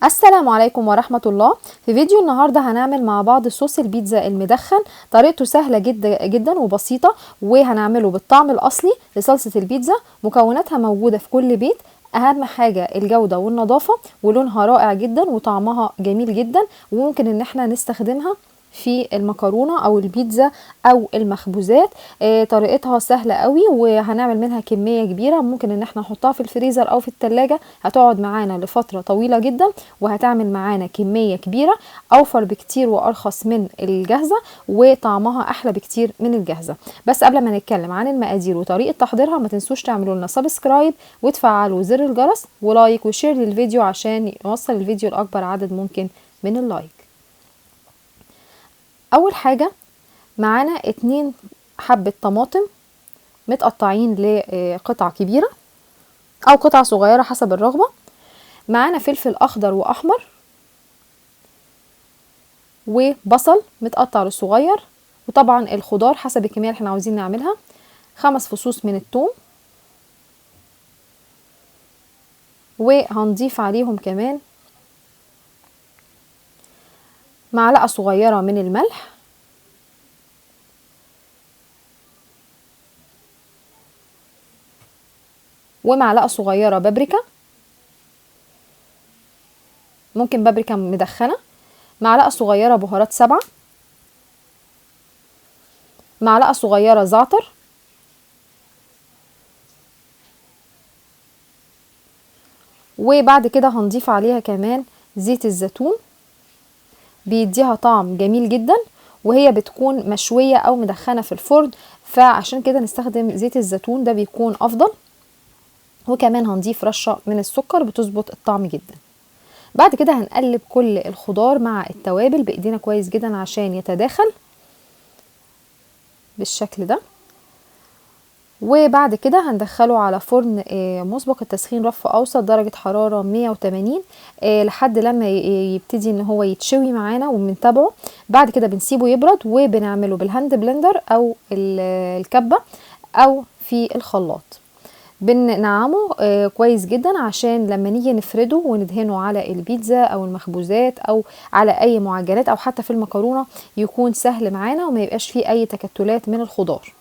السلام عليكم ورحمة الله. في فيديو النهاردة هنعمل مع بعض صوص البيتزا المدخن. طريقته سهلة جدا وبسيطة، وهنعمله بالطعم الأصلي لصلصة البيتزا. مكوناتها موجودة في كل بيت، أهم حاجة الجودة والنظافة، ولونها رائع جدا وطعمها جميل جدا، وممكن ان احنا نستخدمها في المكرونة او البيتزا او المخبوزات. طريقتها سهلة قوي، وهنعمل منها كمية كبيرة. ممكن ان احنا نحطها في الفريزر او في التلاجة، هتقعد معانا لفترة طويلة جدا، وهتعمل معانا كمية كبيرة، اوفر بكتير وارخص من الجاهزة، وطعمها احلى بكتير من الجاهزة. بس قبل ما نتكلم عن المقادير وطريقة تحضيرها، ما تنسوش تعملوا لنا سبسكرايب وتفعلوا زر الجرس ولايك وشير للفيديو عشان يوصل الفيديو لاكبر عدد ممكن من اللايك. اول حاجة معانا 2 حبة طماطم متقطعين لقطع كبيرة او قطع صغيرة حسب الرغبة. معانا فلفل اخضر واحمر، وبصل متقطع للصغير، وطبعا الخضار حسب الكمية اللي احنا عاوزين نعملها. 5 فصوص من الثوم، وهنضيف عليهم كمان معلقة صغيرة من الملح، ومعلقة صغيرة بابريكا، ممكن بابريكا مدخنة، معلقة صغيرة بهارات 7، معلقة صغيرة زعتر، وبعد كده هنضيف عليها كمان زيت الزيتون، بيديها طعم جميل جدا، وهي بتكون مشوية او مدخنة في الفرن، فعشان كده نستخدم زيت الزيتون، ده بيكون افضل. وكمان هنضيف رشة من السكر بتظبط الطعم جدا. بعد كده هنقلب كل الخضار مع التوابل بايدينا كويس جدا عشان يتداخل بالشكل ده. وبعد كده هندخله على فرن مسبق التسخين، رف اوسط، درجة حرارة 180 لحد لما يبتدي ان هو يتشوي معانا وبنتابعه. بعد كده بنسيبه يبرد، وبنعمله بالهاند بلندر او الكبة او في الخلاط. بننعمه كويس جدا عشان لما نيجي نفرده وندهنه على البيتزا او المخبوزات او على اي معجنات او حتى في المكرونة يكون سهل معانا، وما يبقاش فيه اي تكتلات من الخضار.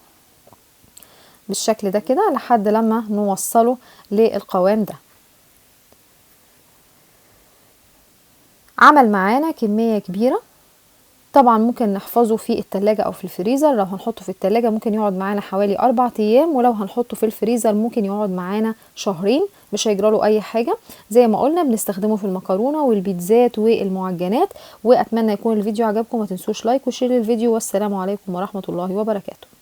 بالشكل ده كده لحد لما نوصله للقوام ده. عمل معانا كمية كبيرة. طبعا ممكن نحفظه في التلاجة او في الفريزر. لو هنحطه في التلاجة ممكن يقعد معانا حوالي 4 ايام، ولو هنحطه في الفريزر ممكن يقعد معانا شهرين، مش هيجراله اي حاجة. زي ما قلنا بنستخدمه في المكرونة والبيتزات والمعجنات. واتمنى يكون الفيديو عجبكم، ما تنسوش لايك وشير للفيديو، والسلام عليكم ورحمة الله وبركاته.